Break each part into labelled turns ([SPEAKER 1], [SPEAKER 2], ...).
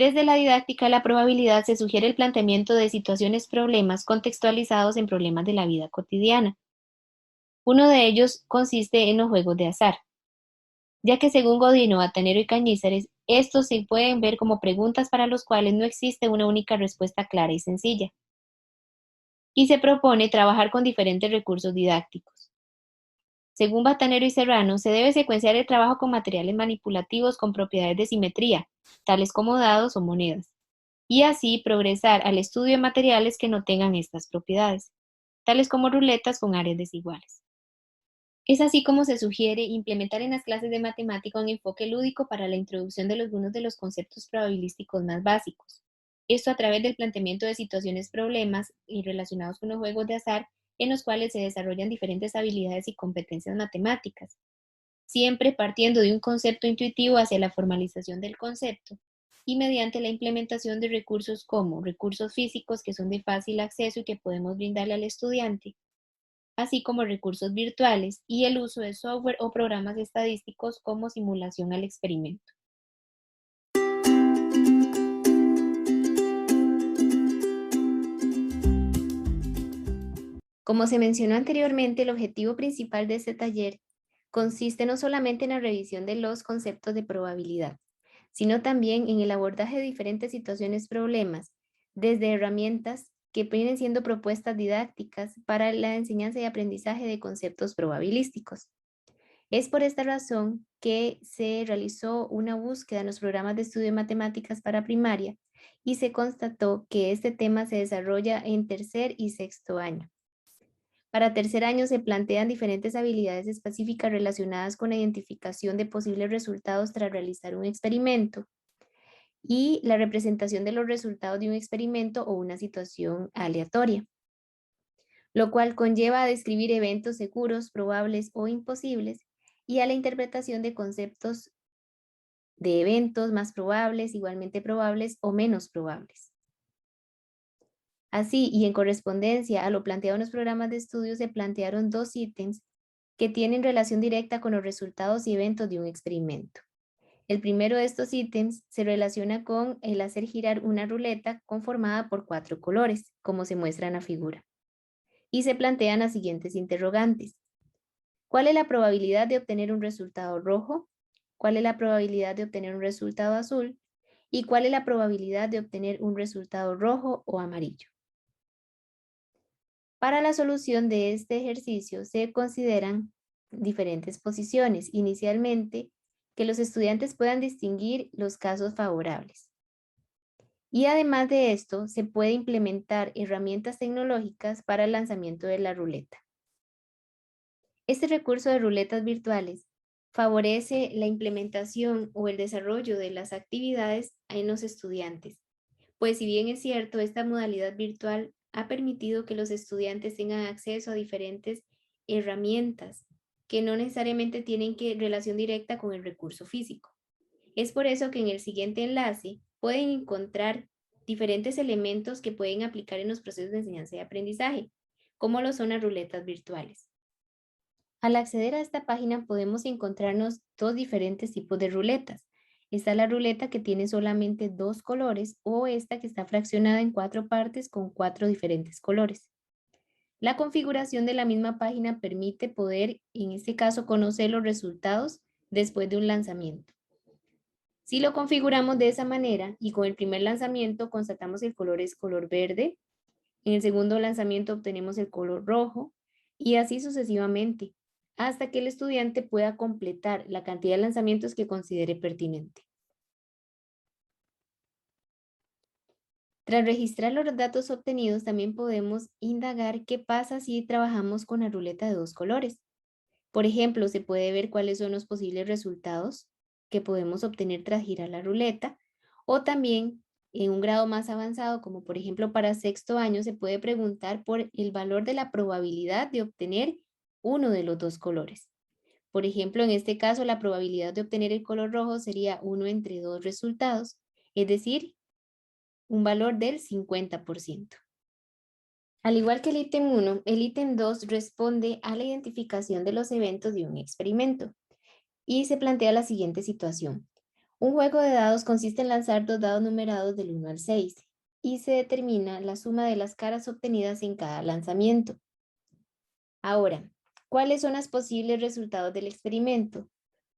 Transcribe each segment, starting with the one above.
[SPEAKER 1] Desde la didáctica de la probabilidad se sugiere el planteamiento de situaciones-problemas contextualizados en problemas de la vida cotidiana. Uno de ellos consiste en los juegos de azar, ya que según Godino, Batanero y Cañizares, estos se pueden ver como preguntas para los cuales no existe una única respuesta clara y sencilla, y se propone trabajar con diferentes recursos didácticos. Según Batanero y Serrano, se debe secuenciar el trabajo con materiales manipulativos con propiedades de simetría, tales como dados o monedas, y así progresar al estudio de materiales que no tengan estas propiedades, tales como ruletas con áreas desiguales. Es así como se sugiere implementar en las clases de matemática un enfoque lúdico para la introducción de algunos de los conceptos probabilísticos más básicos. Esto a través del planteamiento de situaciones-problemas y relacionados con los juegos de azar en los cuales se desarrollan diferentes habilidades y competencias matemáticas, siempre partiendo de un concepto intuitivo hacia la formalización del concepto y mediante la implementación de recursos como recursos físicos que son de fácil acceso y que podemos brindarle al estudiante, así como recursos virtuales y el uso de software o programas estadísticos como simulación al experimento. Como se mencionó anteriormente, el objetivo principal de este taller consiste no solamente en la revisión de los conceptos de probabilidad, sino también en el abordaje de diferentes situaciones-problemas, desde herramientas que vienen siendo propuestas didácticas para la enseñanza y aprendizaje de conceptos probabilísticos. Es por esta razón que se realizó una búsqueda en los programas de estudio de matemáticas para primaria y se constató que este tema se desarrolla en tercer y sexto año. Para tercer año se plantean diferentes habilidades específicas relacionadas con la identificación de posibles resultados tras realizar un experimento y la representación de los resultados de un experimento o una situación aleatoria, lo cual conlleva a describir eventos seguros, probables o imposibles y a la interpretación de conceptos de eventos más probables, igualmente probables o menos probables. Así, y en correspondencia a lo planteado en los programas de estudio, se plantearon dos ítems que tienen relación directa con los resultados y eventos de un experimento. El primero de estos ítems se relaciona con el hacer girar una ruleta conformada por 4 colores, como se muestra en la figura. Y se plantean las siguientes interrogantes. ¿Cuál es la probabilidad de obtener un resultado rojo? ¿Cuál es la probabilidad de obtener un resultado azul? ¿Y cuál es la probabilidad de obtener un resultado rojo o amarillo? Para la solución de este ejercicio se consideran diferentes posiciones. Inicialmente, que los estudiantes puedan distinguir los casos favorables. Y además de esto, se puede implementar herramientas tecnológicas para el lanzamiento de la ruleta. Este recurso de ruletas virtuales favorece la implementación o el desarrollo de las actividades en los estudiantes, pues si bien es cierto, esta modalidad virtual ha permitido que los estudiantes tengan acceso a diferentes herramientas que no necesariamente tienen relación directa con el recurso físico. Es por eso que en el siguiente enlace pueden encontrar diferentes elementos que pueden aplicar en los procesos de enseñanza y aprendizaje, como lo son las ruletas virtuales. Al acceder a esta página podemos encontrarnos dos diferentes tipos de ruletas. Está la ruleta que tiene solamente 2 colores o esta que está fraccionada en 4 partes con 4 diferentes colores. La configuración de la misma página permite poder, en este caso, conocer los resultados después de un lanzamiento. Si lo configuramos de esa manera y con el primer lanzamiento constatamos que el color es color verde, en el segundo lanzamiento obtenemos el color rojo y así sucesivamente, hasta que el estudiante pueda completar la cantidad de lanzamientos que considere pertinente. Tras registrar los datos obtenidos, también podemos indagar qué pasa si trabajamos con la ruleta de 2 colores. Por ejemplo, se puede ver cuáles son los posibles resultados que podemos obtener tras girar la ruleta, o también en un grado más avanzado, como por ejemplo para sexto año, se puede preguntar por el valor de la probabilidad de obtener uno de los 2 colores. Por ejemplo, en este caso, la probabilidad de obtener el color rojo sería 1 entre 2 resultados, es decir, un valor del 50%. Al igual que el ítem 1, el ítem 2 responde a la identificación de los eventos de un experimento y se plantea la siguiente situación. Un juego de dados consiste en lanzar dos dados numerados del 1 al 6 y se determina la suma de las caras obtenidas en cada lanzamiento. Ahora, ¿cuáles son los posibles resultados del experimento?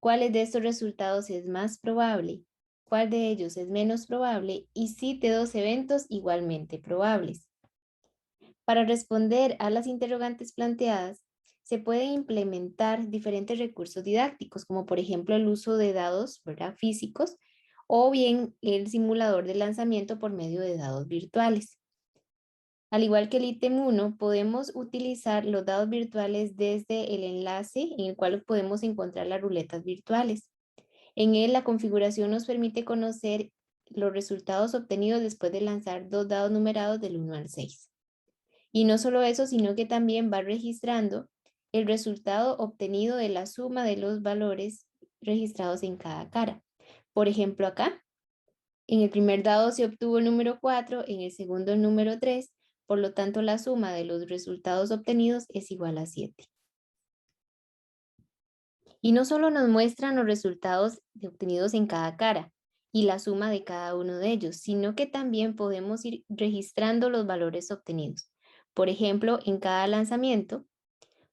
[SPEAKER 1] ¿Cuáles de estos resultados es más probable? ¿Cuál de ellos es menos probable? Y cite dos eventos igualmente probables. Para responder a las interrogantes planteadas, se pueden implementar diferentes recursos didácticos, como por ejemplo el uso de dados, ¿verdad?, físicos, o bien el simulador de lanzamiento por medio de dados virtuales. Al igual que el ítem 1, podemos utilizar los dados virtuales desde el enlace en el cual podemos encontrar las ruletas virtuales. En él, la configuración nos permite conocer los resultados obtenidos después de lanzar dos dados numerados del 1 al 6. Y no solo eso, sino que también va registrando el resultado obtenido de la suma de los valores registrados en cada cara. Por ejemplo, acá, en el primer dado se obtuvo el número 4, en el segundo el número 3, por lo tanto la suma de los resultados obtenidos es igual a 7. Y no solo nos muestran los resultados obtenidos en cada cara y la suma de cada uno de ellos, sino que también podemos ir registrando los valores obtenidos. Por ejemplo, en cada lanzamiento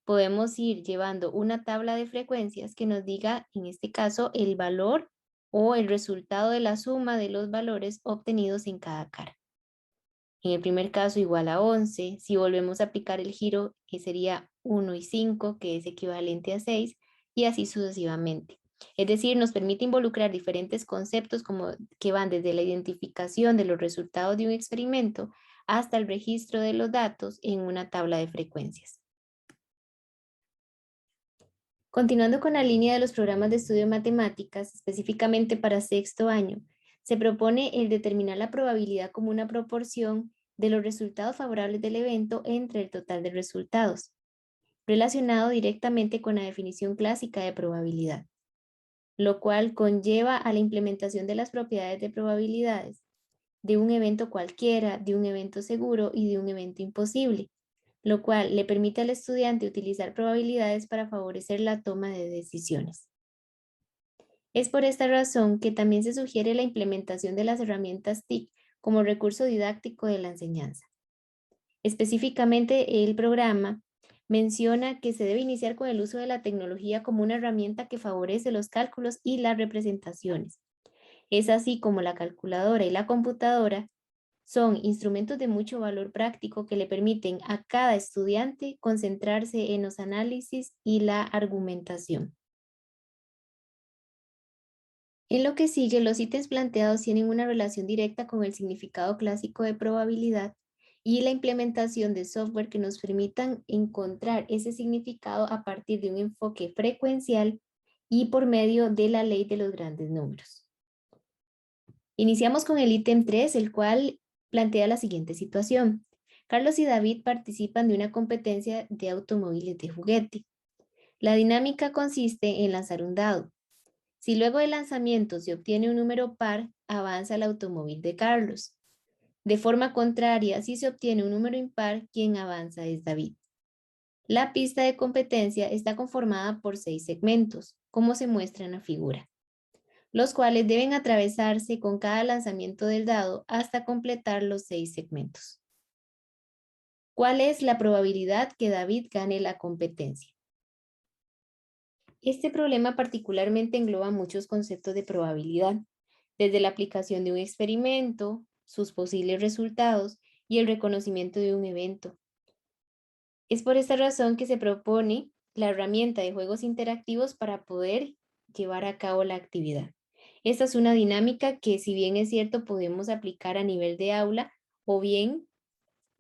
[SPEAKER 1] podemos ir llevando una tabla de frecuencias que nos diga, en este caso, el valor o el resultado de la suma de los valores obtenidos en cada cara. En el primer caso igual a 11, si volvemos a aplicar el giro, que sería 1 y 5, que es equivalente a 6, y así sucesivamente. Es decir, nos permite involucrar diferentes conceptos como que van desde la identificación de los resultados de un experimento hasta el registro de los datos en una tabla de frecuencias. Continuando con la línea de los programas de estudio de matemáticas, específicamente para sexto año, se propone el determinar la probabilidad como una proporción de los resultados favorables del evento entre el total de resultados, relacionado directamente con la definición clásica de probabilidad, lo cual conlleva a la implementación de las propiedades de probabilidades de un evento cualquiera, de un evento seguro y de un evento imposible, lo cual le permite al estudiante utilizar probabilidades para favorecer la toma de decisiones. Es por esta razón que también se sugiere la implementación de las herramientas TIC como recurso didáctico de la enseñanza. Específicamente, el programa menciona que se debe iniciar con el uso de la tecnología como una herramienta que favorece los cálculos y las representaciones. Es así como la calculadora y la computadora son instrumentos de mucho valor práctico que le permiten a cada estudiante concentrarse en los análisis y la argumentación. En lo que sigue, los ítems planteados tienen una relación directa con el significado clásico de probabilidad y la implementación de software que nos permitan encontrar ese significado a partir de un enfoque frecuencial y por medio de la ley de los grandes números. Iniciamos con el ítem 3, el cual plantea la siguiente situación. Carlos y David participan de una competencia de automóviles de juguete. La dinámica consiste en lanzar un dado. Si luego del lanzamiento se obtiene un número par, avanza el automóvil de Carlos. De forma contraria, si se obtiene un número impar, quien avanza es David. La pista de competencia está conformada por 6 segmentos, como se muestra en la figura, los cuales deben atravesarse con cada lanzamiento del dado hasta completar los 6 segmentos. ¿Cuál es la probabilidad que David gane la competencia? Este problema particularmente engloba muchos conceptos de probabilidad, desde la aplicación de un experimento, sus posibles resultados y el reconocimiento de un evento. Es por esta razón que se propone la herramienta de juegos interactivos para poder llevar a cabo la actividad. Esta es una dinámica que, si bien es cierto, podemos aplicar a nivel de aula o bien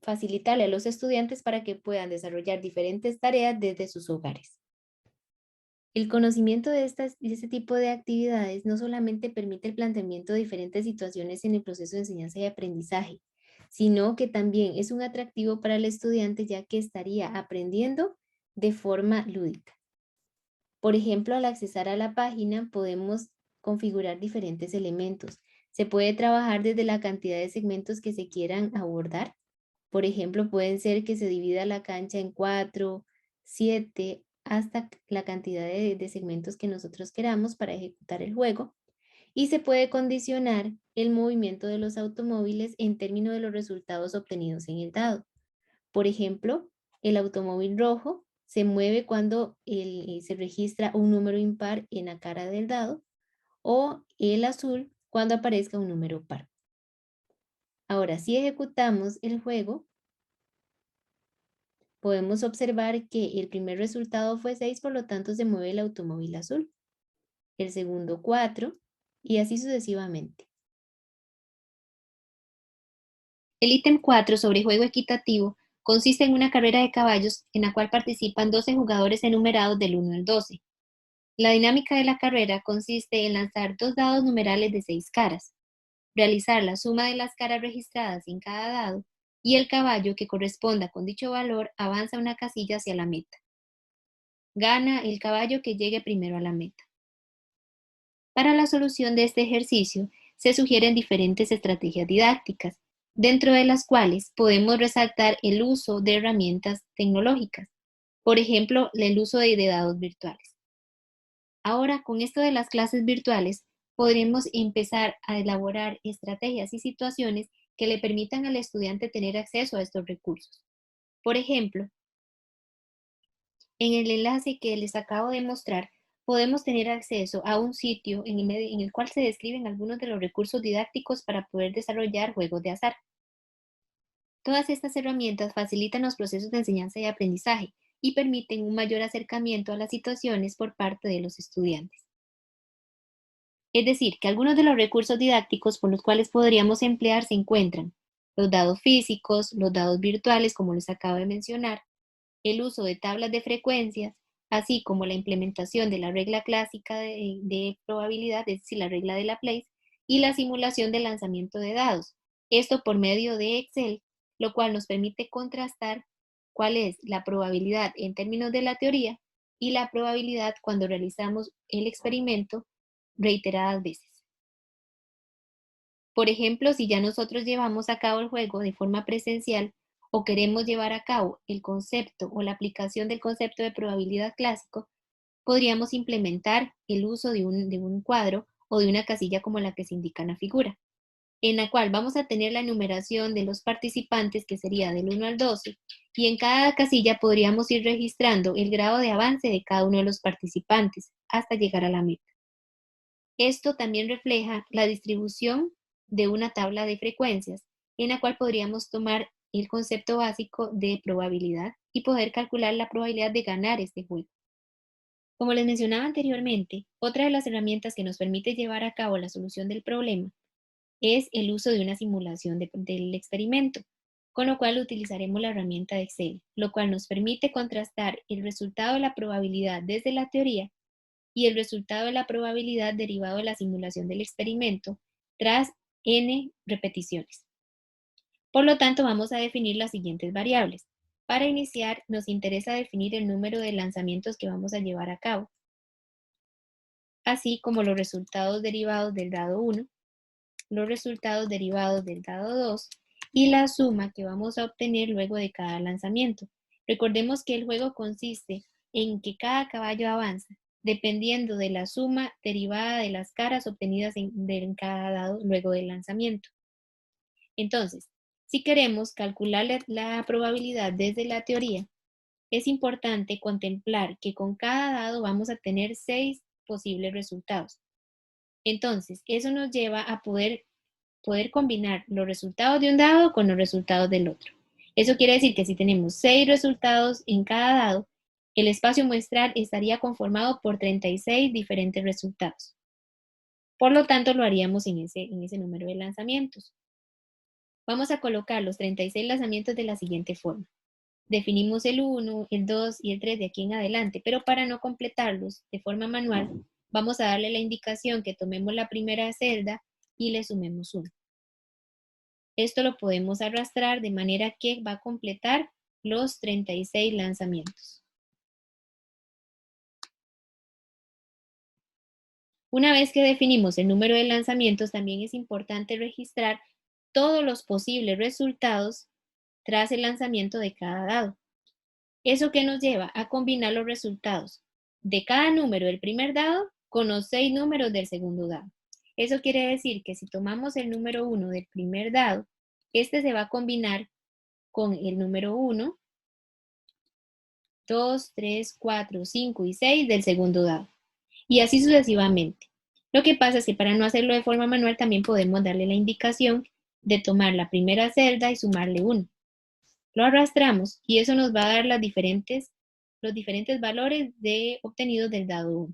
[SPEAKER 1] facilitarle a los estudiantes para que puedan desarrollar diferentes tareas desde sus hogares. El conocimiento de este tipo de actividades no solamente permite el planteamiento de diferentes situaciones en el proceso de enseñanza y aprendizaje, sino que también es un atractivo para el estudiante ya que estaría aprendiendo de forma lúdica. Por ejemplo, al accesar a la página podemos configurar diferentes elementos. Se puede trabajar desde la cantidad de segmentos que se quieran abordar. Por ejemplo, pueden ser que se divida la cancha en 4, 7, hasta la cantidad de segmentos que nosotros queramos para ejecutar el juego. y se puede condicionar el movimiento de los automóviles en términos de los resultados obtenidos en el dado. Por ejemplo, el automóvil rojo se mueve cuando se registra un número impar en la cara del dado, o el azul cuando aparezca un número par. Ahora, si ejecutamos el juego, podemos observar que el primer resultado fue 6, por lo tanto se mueve el automóvil azul. El segundo 4 y así sucesivamente. El ítem 4 sobre juego equitativo consiste en una carrera de caballos en la cual participan 12 jugadores enumerados del 1 al 12. La dinámica de la carrera consiste en lanzar 2 dados numerales de 6 caras, realizar la suma de las caras registradas en cada dado y el caballo que corresponda con dicho valor avanza una casilla hacia la meta. Gana el caballo que llegue primero a la meta. Para la solución de este ejercicio se sugieren diferentes estrategias didácticas, dentro de las cuales podemos resaltar el uso de herramientas tecnológicas, por ejemplo, el uso de dados virtuales. Ahora, con esto de las clases virtuales, podremos empezar a elaborar estrategias y situaciones que le permitan al estudiante tener acceso a estos recursos. Por ejemplo, en el enlace que les acabo de mostrar, podemos tener acceso a un sitio en el cual se describen algunos de los recursos didácticos para poder desarrollar juegos de azar. Todas estas herramientas facilitan los procesos de enseñanza y aprendizaje y permiten un mayor acercamiento a las situaciones por parte de los estudiantes. Es decir, que algunos de los recursos didácticos por los cuales podríamos emplear se encuentran los dados físicos, los dados virtuales, como les acabo de mencionar, el uso de tablas de frecuencias, así como la implementación de la regla clásica de probabilidad, es decir, la regla de Laplace, y la simulación de lanzamiento de dados. Esto por medio de Excel, lo cual nos permite contrastar cuál es la probabilidad en términos de la teoría y la probabilidad cuando realizamos el experimento reiteradas veces. Por ejemplo, si ya nosotros llevamos a cabo el juego de forma presencial o queremos llevar a cabo el concepto o la aplicación del concepto de probabilidad clásico, podríamos implementar el uso de un cuadro o de una casilla como la que se indica en la figura, en la cual vamos a tener la enumeración de los participantes, que sería del 1 al 12, y en cada casilla podríamos ir registrando el grado de avance de cada uno de los participantes hasta llegar a la meta. Esto también refleja la distribución de una tabla de frecuencias, en la cual podríamos tomar el concepto básico de probabilidad y poder calcular la probabilidad de ganar este juego. Como les mencionaba anteriormente, otra de las herramientas que nos permite llevar a cabo la solución del problema es el uso de una simulación del experimento, con lo cual utilizaremos la herramienta de Excel, lo cual nos permite contrastar el resultado de la probabilidad desde la teoría y el resultado de la probabilidad derivado de la simulación del experimento tras n repeticiones. Por lo tanto, vamos a definir las siguientes variables. Para iniciar, nos interesa definir el número de lanzamientos que vamos a llevar a cabo, así como los resultados derivados del dado 1, los resultados derivados del dado 2 y la suma que vamos a obtener luego de cada lanzamiento. Recordemos que el juego consiste en que cada caballo avanza, dependiendo de la suma derivada de las caras obtenidas en cada dado luego del lanzamiento. Entonces, si queremos calcular la probabilidad desde la teoría, es importante contemplar que con cada dado vamos a tener 6 posibles resultados. Entonces, eso nos lleva a poder combinar los resultados de un dado con los resultados del otro. Eso quiere decir que si tenemos 6 resultados en cada dado, el espacio muestral estaría conformado por 36 diferentes resultados. Por lo tanto, lo haríamos en ese número de lanzamientos. Vamos a colocar los 36 lanzamientos de la siguiente forma. Definimos el 1, el 2 y el 3 de aquí en adelante, pero para no completarlos de forma manual, vamos a darle la indicación que tomemos la primera celda y le sumemos 1. Esto lo podemos arrastrar de manera que va a completar los 36 lanzamientos. Una vez que definimos el número de lanzamientos, también es importante registrar todos los posibles resultados tras el lanzamiento de cada dado. Eso que nos lleva a combinar los resultados de cada número del primer dado con los 6 números del segundo dado. Eso quiere decir que si tomamos el número 1 del primer dado, este se va a combinar con el número 1, 2, 3, 4, 5 y 6 del segundo dado. Y así sucesivamente. Lo que pasa es que para no hacerlo de forma manual también podemos darle la indicación de tomar la primera celda y sumarle 1. Lo arrastramos y eso nos va a dar los diferentes valores obtenidos del dado 1.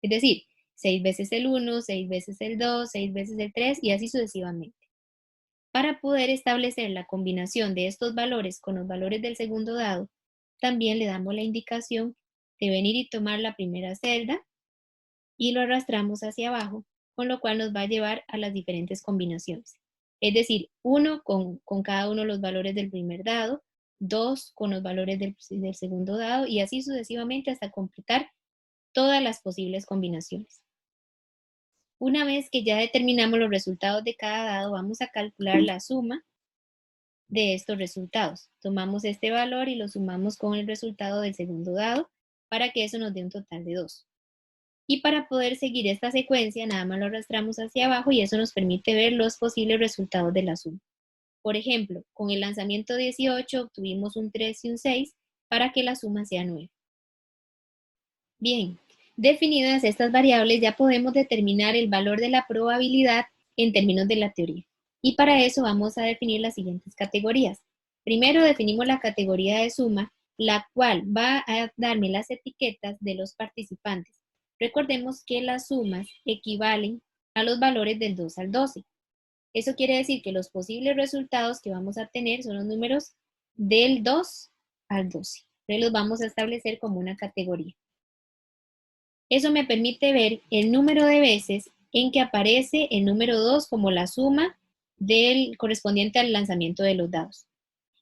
[SPEAKER 1] Es decir, 6 veces el 1, 6 veces el 2, 6 veces el 3 y así sucesivamente. Para poder establecer la combinación de estos valores con los valores del segundo dado, también le damos la indicación de venir y tomar la primera celda y lo arrastramos hacia abajo, con lo cual nos va a llevar a las diferentes combinaciones. Es decir, 1 con cada uno de los valores del primer dado, 2 con los valores del segundo dado y así sucesivamente hasta completar todas las posibles combinaciones. Una vez que ya determinamos los resultados de cada dado, vamos a calcular la suma de estos resultados. Tomamos este valor y lo sumamos con el resultado del segundo dado para que eso nos dé un total de 2. Y para poder seguir esta secuencia, nada más lo arrastramos hacia abajo y eso nos permite ver los posibles resultados de la suma. Por ejemplo, con el lanzamiento 18 obtuvimos un 3 y un 6 para que la suma sea 9. Bien, definidas estas variables ya podemos determinar el valor de la probabilidad en términos de la teoría. Y para eso vamos a definir las siguientes categorías. Primero definimos la categoría de suma, la cual va a darme las etiquetas de los participantes. Recordemos que las sumas equivalen a los valores del 2 al 12. Eso quiere decir que los posibles resultados que vamos a tener son los números del 2 al 12. Entonces los vamos a establecer como una categoría. Eso me permite ver el número de veces en que aparece el número 2 como la suma del correspondiente al lanzamiento de los dados.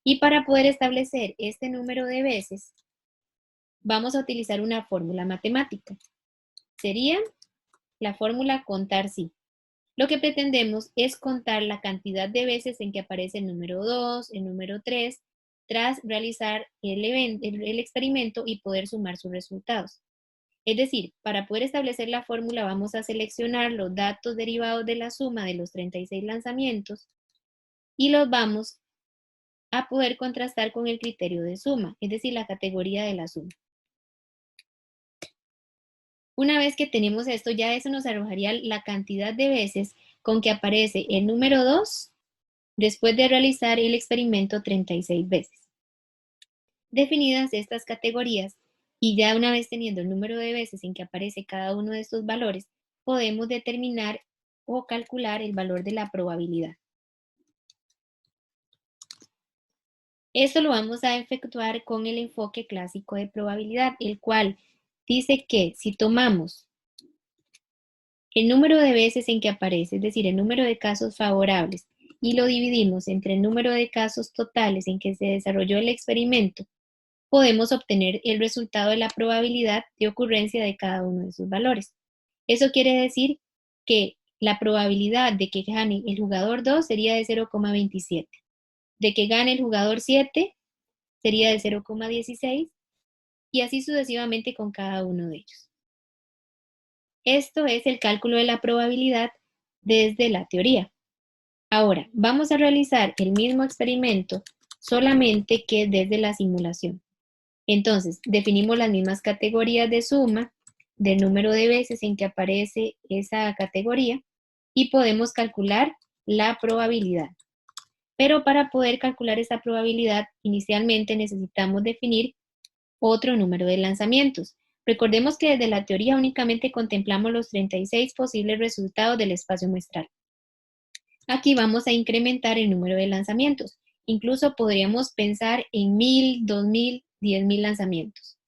[SPEAKER 1] Y para poder establecer este número de veces, vamos a utilizar una fórmula matemática. Sería la fórmula contar sí. Lo que pretendemos es contar la cantidad de veces en que aparece el número 2, el número 3, tras realizar el experimento y poder sumar sus resultados. Es decir, para poder establecer la fórmula vamos a seleccionar los datos derivados de la suma de los 36 lanzamientos y los vamos a poder contrastar con el criterio de suma, es decir, la categoría de la suma. Una vez que tenemos esto, ya eso nos arrojaría la cantidad de veces con que aparece el número 2 después de realizar el experimento 36 veces. Definidas estas categorías, y ya una vez teniendo el número de veces en que aparece cada uno de estos valores, podemos determinar o calcular el valor de la probabilidad. Esto lo vamos a efectuar con el enfoque clásico de probabilidad, el cual dice que si tomamos el número de veces en que aparece, es decir, el número de casos favorables, y lo dividimos entre el número de casos totales en que se desarrolló el experimento, podemos obtener el resultado de la probabilidad de ocurrencia de cada uno de sus valores. Eso quiere decir que la probabilidad de que gane el jugador 2 sería de 0,27, de que gane el jugador 7 sería de 0,16 y así sucesivamente con cada uno de ellos. Esto es el cálculo de la probabilidad desde la teoría. Ahora, vamos a realizar el mismo experimento solamente que desde la simulación. Entonces, definimos las mismas categorías de suma del número de veces en que aparece esa categoría y podemos calcular la probabilidad. Pero para poder calcular esta probabilidad, inicialmente necesitamos definir otro número de lanzamientos. Recordemos que desde la teoría únicamente contemplamos los 36 posibles resultados del espacio muestral. Aquí vamos a incrementar el número de lanzamientos. Incluso podríamos pensar en 1000, 2000, 10.000 lanzamientos.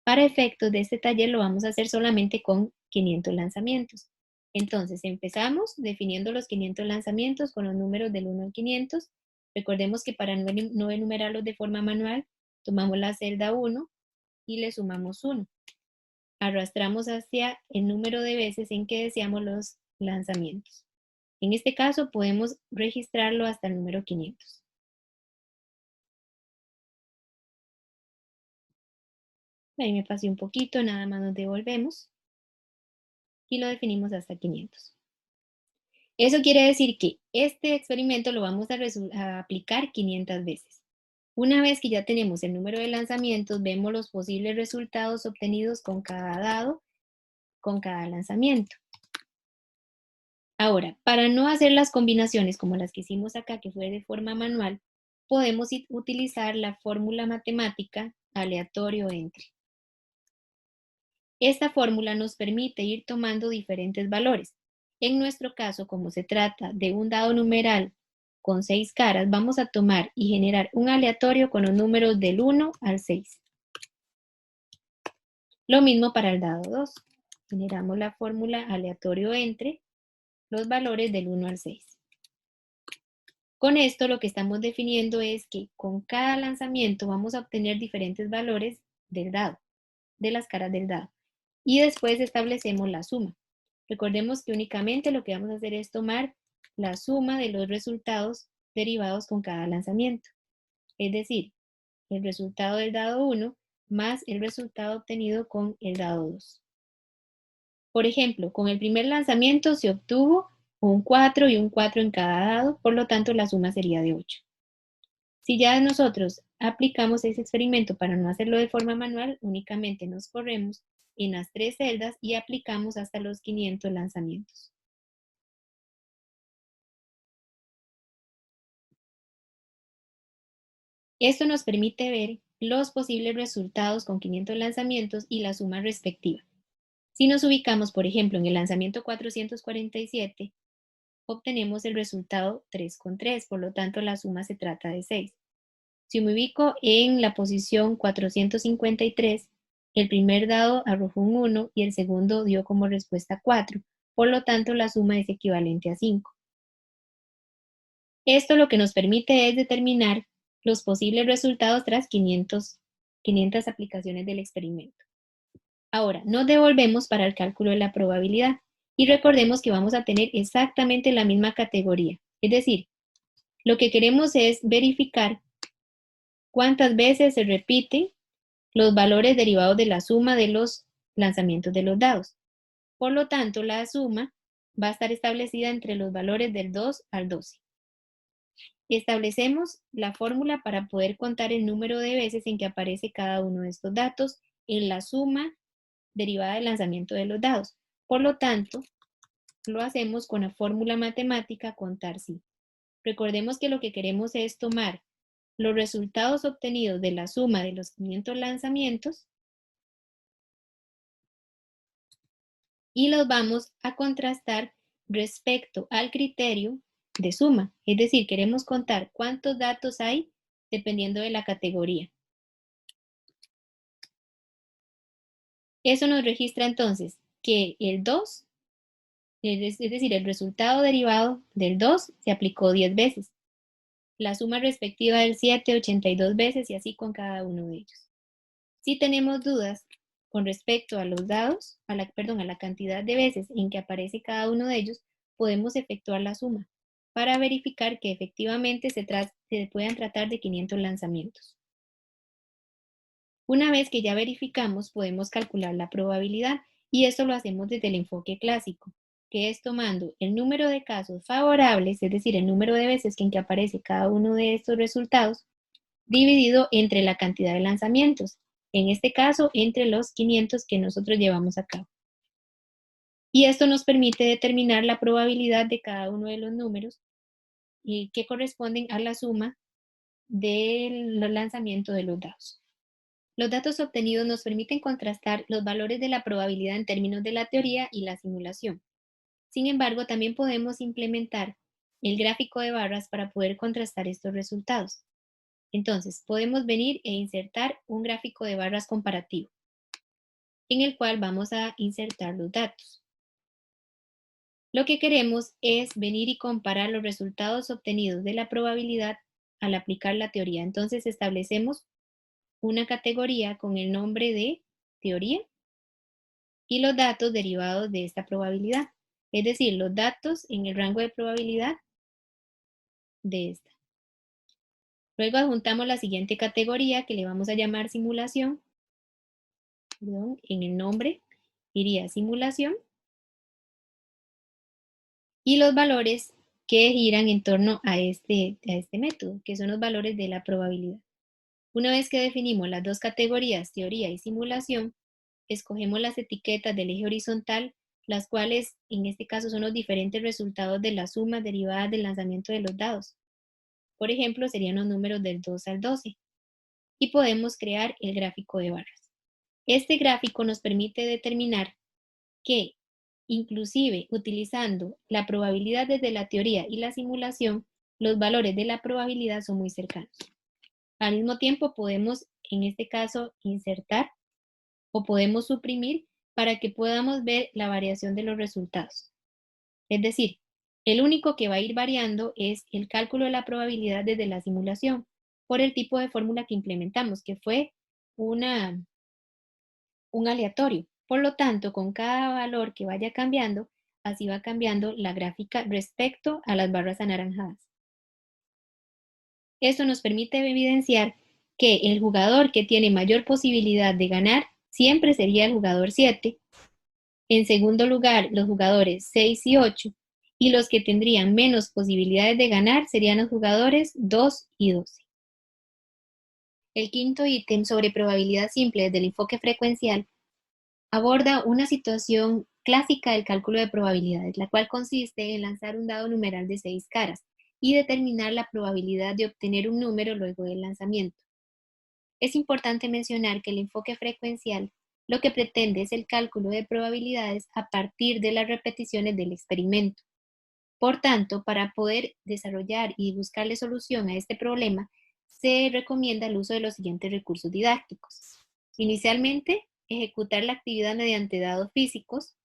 [SPEAKER 1] Para efectos de este taller lo vamos a hacer solamente con 500 lanzamientos. Entonces empezamos definiendo los 500 lanzamientos con los números del 1 al 500. Recordemos que para no enumerarlos de forma manual, tomamos la celda 1 y le sumamos 1. Arrastramos hacia el número de veces en que deseamos los lanzamientos. En este caso podemos registrarlo hasta el número 500. Ahí me pasé un poquito, nada más nos devolvemos y lo definimos hasta 500. Eso quiere decir que este experimento lo vamos a aplicar 500 veces. Una vez que ya tenemos el número de lanzamientos, vemos los posibles resultados obtenidos con cada dado, con cada lanzamiento. Ahora, para no hacer las combinaciones como las que hicimos acá, que fue de forma manual, podemos utilizar la fórmula matemática aleatorio entre. Esta fórmula nos permite ir tomando diferentes valores. En nuestro caso, como se trata de un dado numeral con 6 caras, vamos a tomar y generar un aleatorio con los números del 1 al 6. Lo mismo para el dado 2. Generamos la fórmula aleatorio entre los valores del 1 al 6. Con esto lo que estamos definiendo es que con cada lanzamiento vamos a obtener diferentes valores del dado, de las caras del dado. Y después establecemos la suma. Recordemos que únicamente lo que vamos a hacer es tomar la suma de los resultados derivados con cada lanzamiento. Es decir, el resultado del dado 1 más el resultado obtenido con el dado 2. Por ejemplo, con el primer lanzamiento se obtuvo un 4 y un 4 en cada dado, por lo tanto la suma sería de 8. Si ya nosotros aplicamos ese experimento para no hacerlo de forma manual, únicamente nos corremos en las 3 celdas y aplicamos hasta los 500 lanzamientos. Esto nos permite ver los posibles resultados con 500 lanzamientos y la suma respectiva. Si nos ubicamos, por ejemplo, en el lanzamiento 447, obtenemos el resultado 3 con 3, por lo tanto la suma se trata de 6. Si me ubico en la posición 453, el primer dado arrojó un 1 y el segundo dio como respuesta 4, por lo tanto la suma es equivalente a 5. Esto lo que nos permite es determinar los posibles resultados tras 500 aplicaciones del experimento. Ahora, nos devolvemos para el cálculo de la probabilidad y recordemos que vamos a tener exactamente la misma categoría. Es decir, lo que queremos es verificar cuántas veces se repiten los valores derivados de la suma de los lanzamientos de los dados. Por lo tanto, la suma va a estar establecida entre los valores del 2 al 12. Establecemos la fórmula para poder contar el número de veces en que aparece cada uno de estos datos en la suma derivada del lanzamiento de los dados. Por lo tanto, lo hacemos con la fórmula matemática contar sí. Recordemos que lo que queremos es tomar los resultados obtenidos de la suma de los 500 lanzamientos y los vamos a contrastar respecto al criterio de suma. Es decir, queremos contar cuántos datos hay dependiendo de la categoría. Eso nos registra entonces que el 2, es decir, el resultado derivado del 2 se aplicó 10 veces. La suma respectiva del 7, 82 veces y así con cada uno de ellos. Si tenemos dudas con respecto a los dados, a la cantidad de veces en que aparece cada uno de ellos, podemos efectuar la suma para verificar que efectivamente se puedan tratar de 500 lanzamientos. Una vez que ya verificamos, podemos calcular la probabilidad y esto lo hacemos desde el enfoque clásico, que es tomando el número de casos favorables, es decir, el número de veces en que aparece cada uno de estos resultados, dividido entre la cantidad de lanzamientos, en este caso entre los 500 que nosotros llevamos a cabo. Y esto nos permite determinar la probabilidad de cada uno de los números que corresponden a la suma del lanzamiento de los dados. Los datos obtenidos nos permiten contrastar los valores de la probabilidad en términos de la teoría y la simulación. Sin embargo, también podemos implementar el gráfico de barras para poder contrastar estos resultados. Entonces, podemos venir e insertar un gráfico de barras comparativo, en el cual vamos a insertar los datos. Lo que queremos es venir y comparar los resultados obtenidos de la probabilidad al aplicar la teoría. Entonces, establecemos una categoría con el nombre de teoría y los datos derivados de esta probabilidad, es decir, los datos en el rango de probabilidad de esta. Luego adjuntamos la siguiente categoría que le vamos a llamar simulación. En el nombre iría simulación y los valores que giran en torno a este método, que son los valores de la probabilidad. Una vez que definimos las dos categorías, teoría y simulación, escogemos las etiquetas del eje horizontal, las cuales en este caso son los diferentes resultados de las sumas derivadas del lanzamiento de los dados. Por ejemplo, serían los números del 2 al 12. Y podemos crear el gráfico de barras. Este gráfico nos permite determinar que, inclusive utilizando la probabilidad desde la teoría y la simulación, los valores de la probabilidad son muy cercanos. Al mismo tiempo podemos, en este caso, insertar o podemos suprimir para que podamos ver la variación de los resultados. Es decir, el único que va a ir variando es el cálculo de la probabilidad desde la simulación, por el tipo de fórmula que implementamos, que fue un aleatorio. Por lo tanto, con cada valor que vaya cambiando, así va cambiando la gráfica respecto a las barras anaranjadas. Esto nos permite evidenciar que el jugador que tiene mayor posibilidad de ganar siempre sería el jugador 7. En segundo lugar, los jugadores 6 y 8. Y los que tendrían menos posibilidades de ganar serían los jugadores 2 y 12. El quinto ítem sobre probabilidad simple desde el enfoque frecuencial aborda una situación clásica del cálculo de probabilidades, la cual consiste en lanzar un dado numeral de 6 caras y determinar la probabilidad de obtener un número luego del lanzamiento. Es importante mencionar que el enfoque frecuencial lo que pretende es el cálculo de probabilidades a partir de las repeticiones del experimento. Por tanto, para poder desarrollar y buscarle solución a este problema, se recomienda el uso de los siguientes recursos didácticos. Inicialmente, ejecutar la actividad mediante dados físicos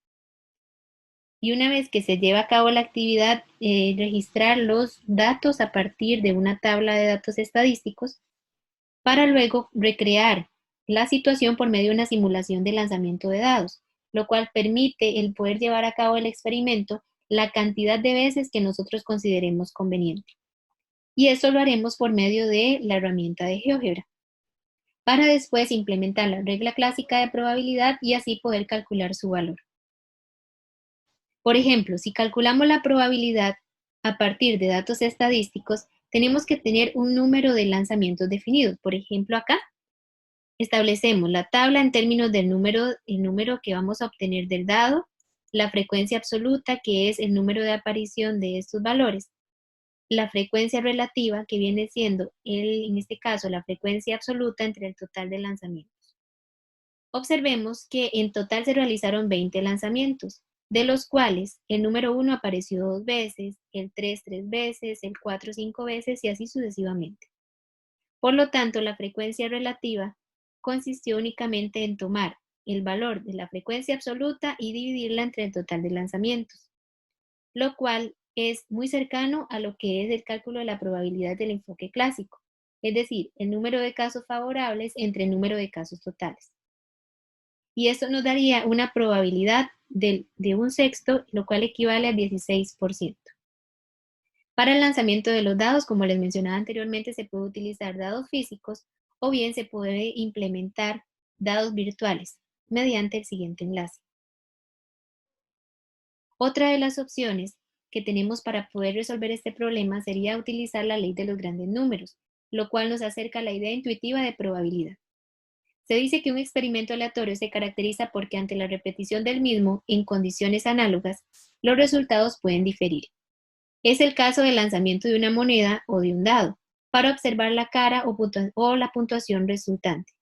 [SPEAKER 1] y una vez que se lleva a cabo la actividad, registrar los datos a partir de una tabla de datos estadísticos para luego recrear la situación por medio de una simulación de lanzamiento de dados, lo cual permite el poder llevar a cabo el experimento la cantidad de veces que nosotros consideremos conveniente. Y eso lo haremos por medio de la herramienta de GeoGebra, para después implementar la regla clásica de probabilidad y así poder calcular su valor. Por ejemplo, si calculamos la probabilidad a partir de datos estadísticos, tenemos que tener un número de lanzamientos definidos. Por ejemplo, acá establecemos la tabla en términos del el número que vamos a obtener del dado, la frecuencia absoluta, que es el número de aparición de estos valores, la frecuencia relativa, que viene siendo, en este caso, la frecuencia absoluta entre el total de lanzamientos. Observemos que en total se realizaron 20 lanzamientos, de los cuales el número 1 apareció 2 veces, el 3 3 veces, el 4 5 veces y así sucesivamente. Por lo tanto, la frecuencia relativa consistió únicamente en tomar el valor de la frecuencia absoluta y dividirla entre el total de lanzamientos, lo cual es muy cercano a lo que es el cálculo de la probabilidad del enfoque clásico, es decir, el número de casos favorables entre el número de casos totales. Y esto nos daría una probabilidad de un sexto, lo cual equivale al 16%. Para el lanzamiento de los dados, como les mencionaba anteriormente, se puede utilizar dados físicos o bien se puede implementar dados virtuales mediante el siguiente enlace. Otra de las opciones que tenemos para poder resolver este problema sería utilizar la ley de los grandes números, lo cual nos acerca a la idea intuitiva de probabilidad. Se dice que un experimento aleatorio se caracteriza porque ante la repetición del mismo en condiciones análogas, los resultados pueden diferir. Es el caso del lanzamiento de una moneda o de un dado, para observar la cara o la puntuación resultante.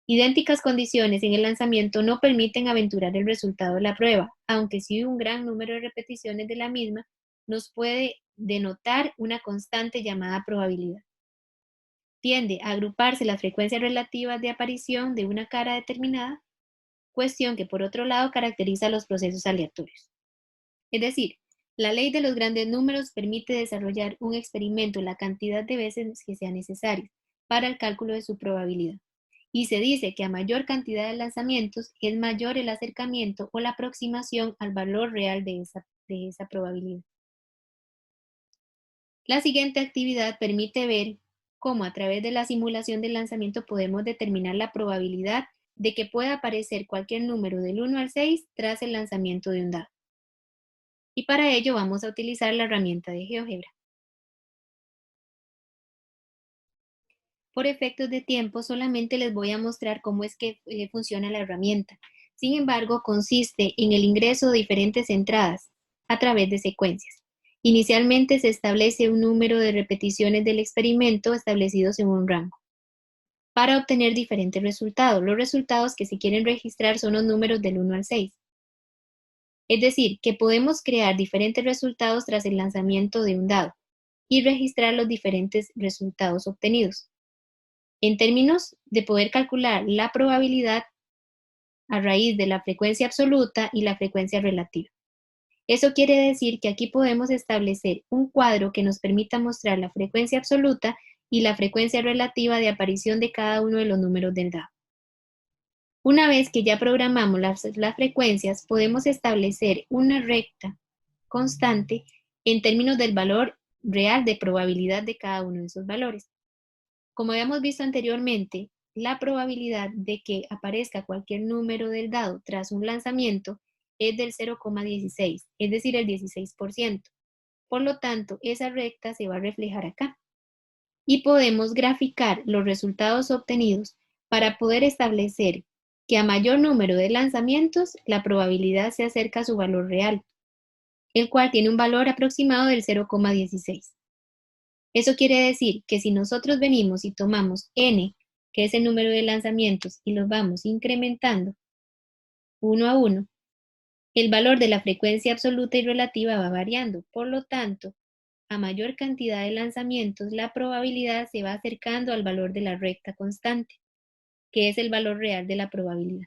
[SPEAKER 1] Idénticas condiciones en el lanzamiento no permiten aventurar el resultado de la prueba, aunque sí un gran número de repeticiones de la misma nos puede denotar una constante llamada probabilidad. Tiende a agruparse las frecuencias relativas de aparición de una cara determinada, cuestión que por otro lado caracteriza los procesos aleatorios. Es decir, la ley de los grandes números permite desarrollar un experimento la cantidad de veces que sea necesario para el cálculo de su probabilidad. Y se dice que a mayor cantidad de lanzamientos es mayor el acercamiento o la aproximación al valor real de esa probabilidad. La siguiente actividad permite ver cómo a través de la simulación del lanzamiento podemos determinar la probabilidad de que pueda aparecer cualquier número del 1 al 6 tras el lanzamiento de un dado. Y para ello vamos a utilizar la herramienta de GeoGebra. Por efectos de tiempo, solamente les voy a mostrar cómo es que funciona la herramienta. Sin embargo, consiste en el ingreso de diferentes entradas a través de secuencias. Inicialmente se establece un número de repeticiones del experimento establecidos en un rango para obtener diferentes resultados. Los resultados que se quieren registrar son los números del 1 al 6. Es decir, que podemos crear diferentes resultados tras el lanzamiento de un dado y registrar los diferentes resultados obtenidos. En términos de poder calcular la probabilidad a raíz de la frecuencia absoluta y la frecuencia relativa. Eso quiere decir que aquí podemos establecer un cuadro que nos permita mostrar la frecuencia absoluta y la frecuencia relativa de aparición de cada uno de los números del dado. Una vez que ya programamos las frecuencias, podemos establecer una recta constante en términos del valor real de probabilidad de cada uno de esos valores. Como habíamos visto anteriormente, la probabilidad de que aparezca cualquier número del dado tras un lanzamiento es del 0,16, es decir, el 16%. Por lo tanto, esa recta se va a reflejar acá. Y podemos graficar los resultados obtenidos para poder establecer que a mayor número de lanzamientos, la probabilidad se acerca a su valor real, el cual tiene un valor aproximado del 0,16. Eso quiere decir que si nosotros venimos y tomamos n, que es el número de lanzamientos, y los vamos incrementando uno a uno, el valor de la frecuencia absoluta y relativa va variando. Por lo tanto, a mayor cantidad de lanzamientos, la probabilidad se va acercando al valor de la recta constante, que es el valor real de la probabilidad.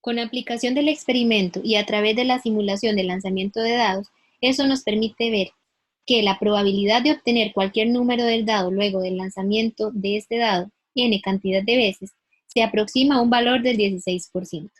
[SPEAKER 1] Con aplicación del experimento y a través de la simulación del lanzamiento de dados, eso nos permite ver que la probabilidad de obtener cualquier número del dado luego del lanzamiento de este dado, n cantidad de veces, se aproxima a un valor del 16%.